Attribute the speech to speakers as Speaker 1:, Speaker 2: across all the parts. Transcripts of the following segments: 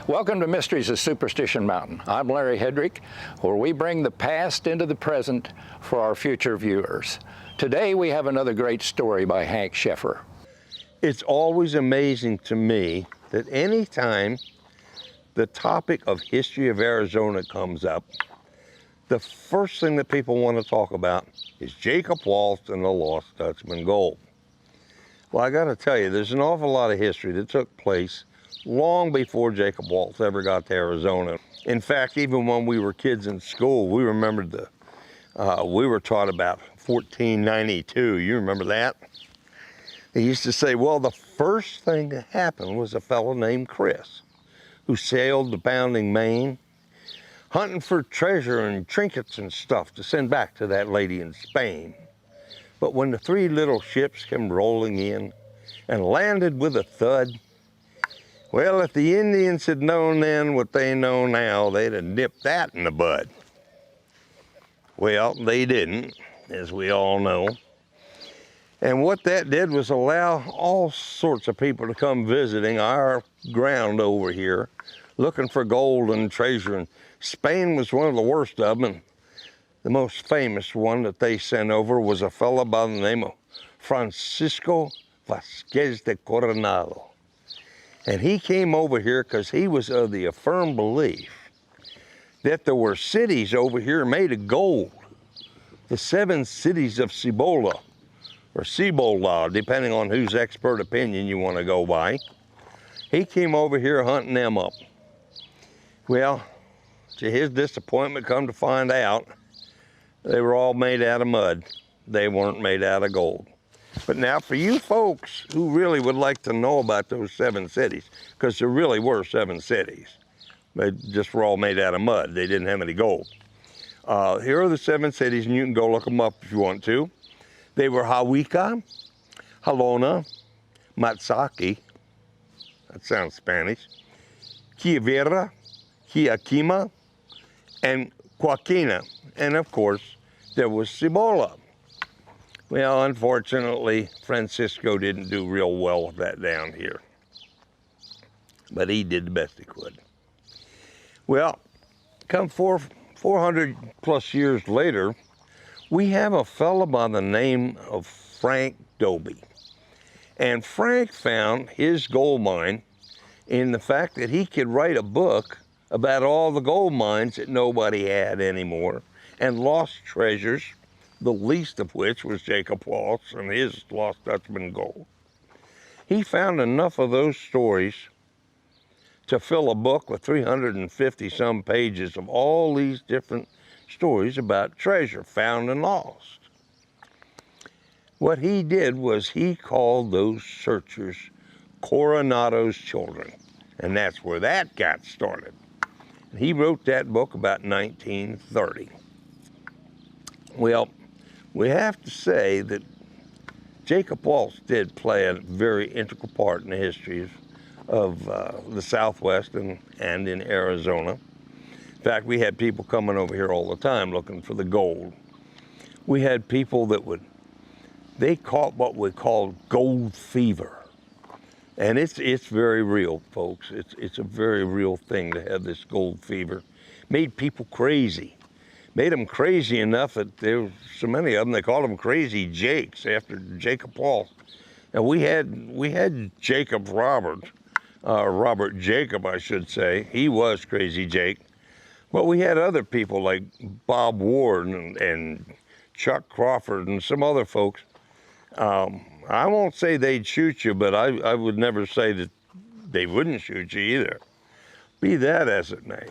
Speaker 1: Welcome to Mysteries of Superstition Mountain. I'm Larry Hedrick, where we bring the past into the present for our future viewers. Today we have another great story by Hank Sheffer.
Speaker 2: It's always amazing to me that any time the topic of history of Arizona comes up, the first thing that people want to talk about is Jacob Waltz and the lost Dutchman gold. Well, I got to tell you, there's an awful lot of history that took place long before Jacob Waltz ever got to Arizona. In fact, even when we were kids in school, we remembered we were taught about 1492. You remember that? They used to say, well, the first thing that happened was a fellow named Chris who sailed to Bounding, Maine, hunting for treasure and trinkets and stuff to send back to that lady in Spain. But when the three little ships came rolling in and landed with a thud, well, if the Indians had known then what they know now, they'd have nipped that in the bud. Well, they didn't, as we all know. And what that did was allow all sorts of people to come visiting our ground over here, looking for gold and treasure. And Spain was one of the worst of them. And the most famous one that they sent over was a fellow by the name of Francisco Vasquez de Coronado. And he came over here because he was of the firm belief that there were cities over here made of gold. The 7 cities of Cibola, or Cibola, depending on whose expert opinion you want to go by. He came over here hunting them up. Well, to his disappointment, come to find out, they were all made out of mud. They weren't made out of gold. But now for you folks who really would like to know about those 7 cities, because there really were 7 cities, they just were all made out of mud. They didn't have any gold. Here are the 7 cities, and you can go look them up if you want to. They were Hawica, Halona, Matsaki, that sounds Spanish, Quivira, Quiaquima, and Coaquina. And of course, there was Cibola. Well, unfortunately, Francisco didn't do real well with that down here. But he did the best he could. Well, come 400 plus years later, we have a fellow by the name of Frank Dobie. And Frank found his gold mine in the fact that he could write a book about all the gold mines that nobody had anymore and lost treasures, the least of which was Jacob Waltz and his lost Dutchman gold. He found enough of those stories to fill a book with 350 some pages of all these different stories about treasure found and lost. What he did was he called those searchers Coronado's children, and that's where that got started. He wrote that book about 1930. Well, we have to say that Jacob Waltz did play a very integral part in the history of the Southwest and in Arizona. In fact, we had people coming over here all the time looking for the gold. We had people that they caught what we called gold fever. And it's very real, folks. It's a very real thing to have this gold fever. Made people crazy. Made them crazy enough that there were so many of them, they called them Crazy Jakes after Jacob Waltz. And we had Jacob Robert Jacob, I should say. He was Crazy Jake. But we had other people like Bob Ward and Chuck Crawford and some other folks. I won't say they'd shoot you, but I would never say that they wouldn't shoot you either. Be that as it may.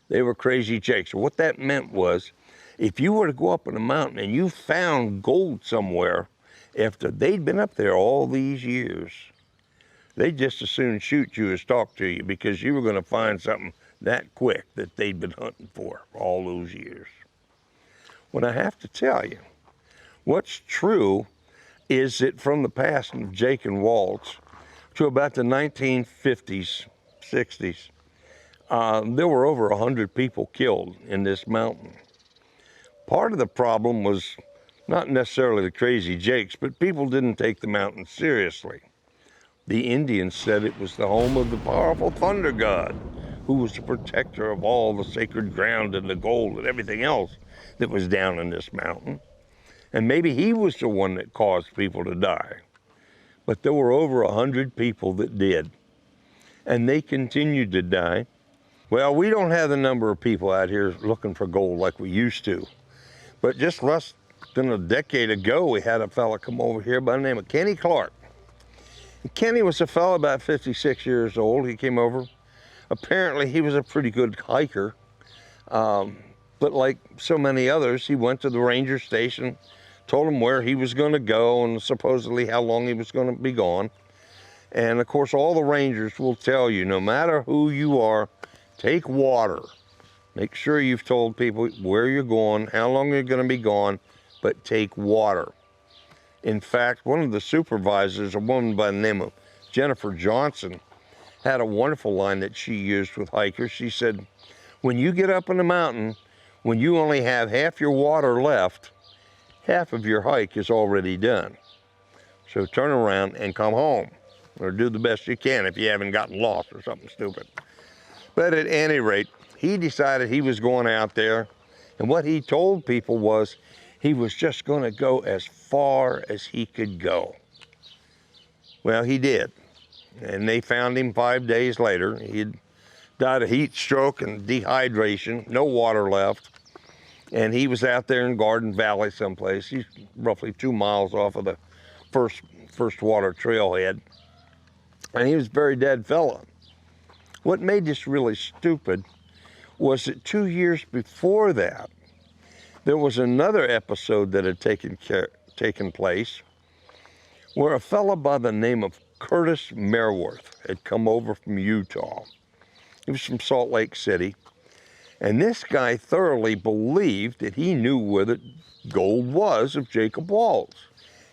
Speaker 2: They were Crazy Jakes. What that meant was, if you were to go up in a mountain and you found gold somewhere, after they'd been up there all these years, they'd just as soon shoot you as talk to you because you were going to find something that quick that they'd been hunting for all those years. What I have to tell you, what's true is that from the passing of Jacob Waltz to about the 1950s, 60s, there were over 100 people killed in this mountain. Part of the problem was not necessarily the Crazy Jakes, but people didn't take the mountain seriously. The Indians said it was the home of the powerful thunder god, who was the protector of all the sacred ground and the gold and everything else that was down in this mountain. And maybe he was the one that caused people to die. But there were over 100 people that did. And they continued to die. Well, we don't have the number of people out here looking for gold like we used to. But just less than a decade ago, we had a fella come over here by the name of Kenny Clark. And Kenny was a fella about 56 years old. He came over. Apparently, he was a pretty good hiker. But like so many others, he went to the ranger station, told him where he was going to go and supposedly how long he was going to be gone. And of course, all the rangers will tell you, no matter who you are, take water. Make sure you've told people where you're going, how long you're going to be gone, but take water. In fact, one of the supervisors, a woman by the name of Jennifer Johnson, had a wonderful line that she used with hikers. She said, when you get up in the mountain, when you only have half your water left, half of your hike is already done. So turn around and come home, or do the best you can if you haven't gotten lost or something stupid. But at any rate, he decided he was going out there, and what he told people was he was just going to go as far as he could go. Well, he did, and they found him 5 days later. He'd died of heat stroke and dehydration, no water left. And he was out there in Garden Valley someplace. He's roughly 2 miles off of the first water trailhead. And he was a very dead fella. What made this really stupid was that 2 years before that, there was another episode that had taken place where a fella by the name of Curtis Merworth had come over from Utah. He was from Salt Lake City, and this guy thoroughly believed that he knew where the gold was of Jacob Waltz.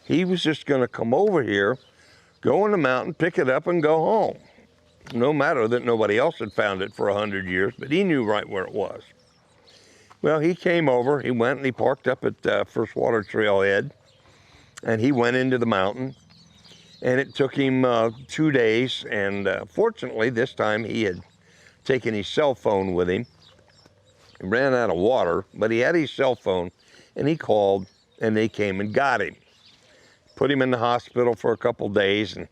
Speaker 2: He was just going to come over here, go in the mountain, pick it up, and go home. No matter that nobody else had found it for 100 years, but he knew right where it was. Well, he came over, he went and he parked up at First Water Trailhead, and he went into the mountain, and it took him 2 days, and fortunately this time he had taken his cell phone with him. He ran out of water, but he had his cell phone, and he called, and they came and got him. Put him in the hospital for a couple days and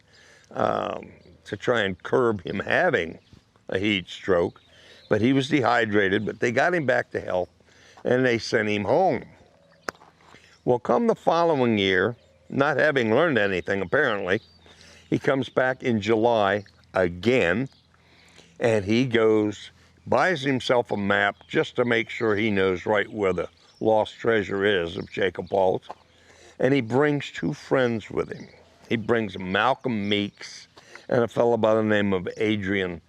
Speaker 2: to try and curb him having a heat stroke, but he was dehydrated, but they got him back to health, and they sent him home. Well, come the following year, not having learned anything apparently, he comes back in July again, and he goes, buys himself a map just to make sure he knows right where the lost treasure is of Jacob Waltz, and he brings 2 friends with him. He brings Malcolm Meeks and a fellow by the name of Adrian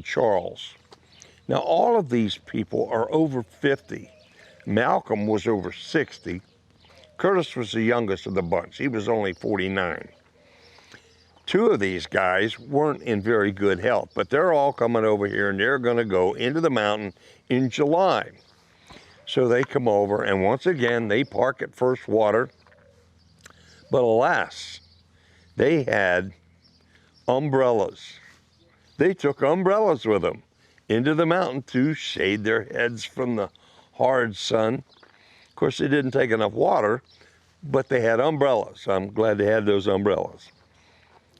Speaker 2: Charles. Now, all of these people are over 50. Malcolm was over 60. Curtis was the youngest of the bunch. He was only 49. 2 of these guys weren't in very good health, but they're all coming over here, and they're going to go into the mountain in July. So they come over, and once again, they park at First Water. But alas, they had umbrellas. They took umbrellas with them into the mountain to shade their heads from the hard sun. Of course, they didn't take enough water, but they had umbrellas. I'm glad they had those umbrellas.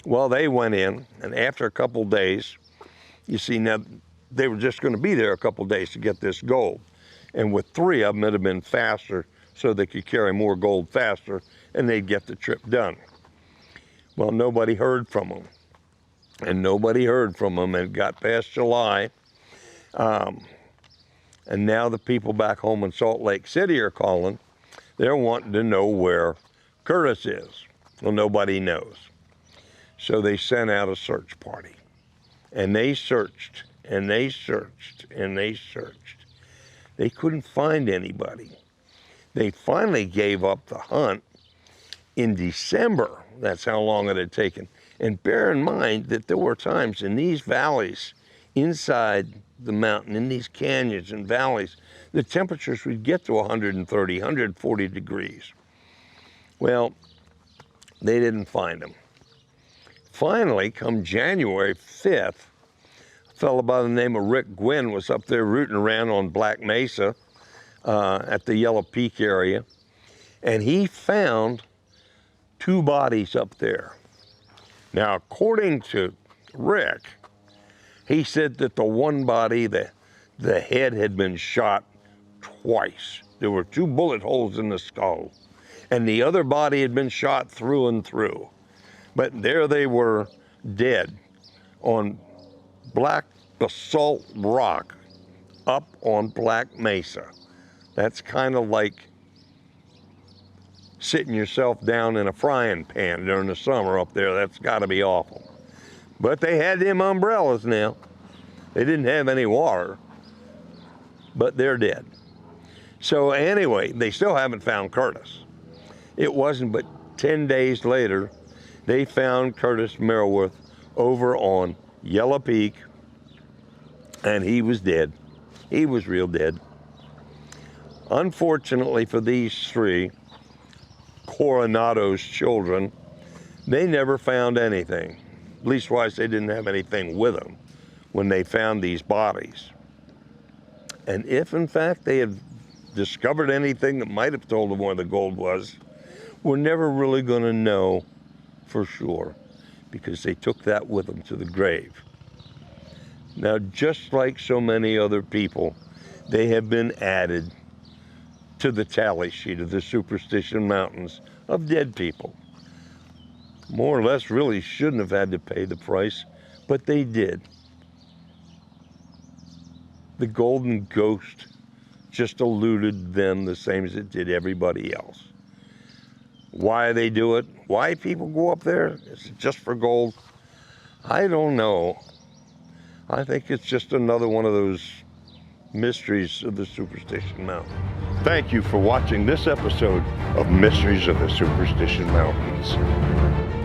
Speaker 2: Well, they went in, and after a couple days, you see, now they were just going to be there a couple days to get this gold. And with 3 of them, it'd have been faster, so they could carry more gold faster, and they'd get the trip done. Well, nobody heard from them. And nobody heard from them, and it got past July. And now the people back home in Salt Lake City are calling. They're wanting to know where Curtis is. Well, nobody knows. So they sent out a search party. And they searched, and they searched, and they searched. They couldn't find anybody. They finally gave up the hunt in December. That's how long it had taken. And bear in mind that there were times in these valleys, inside the mountain, in these canyons and valleys, the temperatures would get to 130, 140 degrees. Well, they didn't find them. Finally, come January 5th, a fellow by the name of Rick Gwynn was up there rooting around on Black Mesa at the Yellow Peak area, and he found 2 bodies up there. Now, according to Rick, he said that the one body, the head had been shot twice. There were 2 bullet holes in the skull, and the other body had been shot through and through. But there they were, dead on black basalt rock up on Black Mesa. That's kind of like sitting yourself down in a frying pan during the summer up there. That's got to be awful. But they had them umbrellas now. They didn't have any water, but they're dead. So anyway, they still haven't found Curtis. It wasn't but 10 days later, they found Curtis Merriworth over on Yellow Peak, and he was dead. He was real dead. Unfortunately for these 3, Coronado's children, they never found anything. Leastwise, they didn't have anything with them when they found these bodies. And if in fact they had discovered anything that might have told them where the gold was, we're never really going to know for sure, because they took that with them to the grave. Now, just like so many other people, they have been added to the tally sheet of the Superstition Mountains of dead people. More or less really shouldn't have had to pay the price, but they did. The Golden Ghost just eluded them the same as it did everybody else. Why they do it, why people go up there, is it just for gold? I don't know. I think it's just another one of those mysteries of the Superstition Mountain. Thank you for watching this episode of Mysteries of the Superstition Mountains.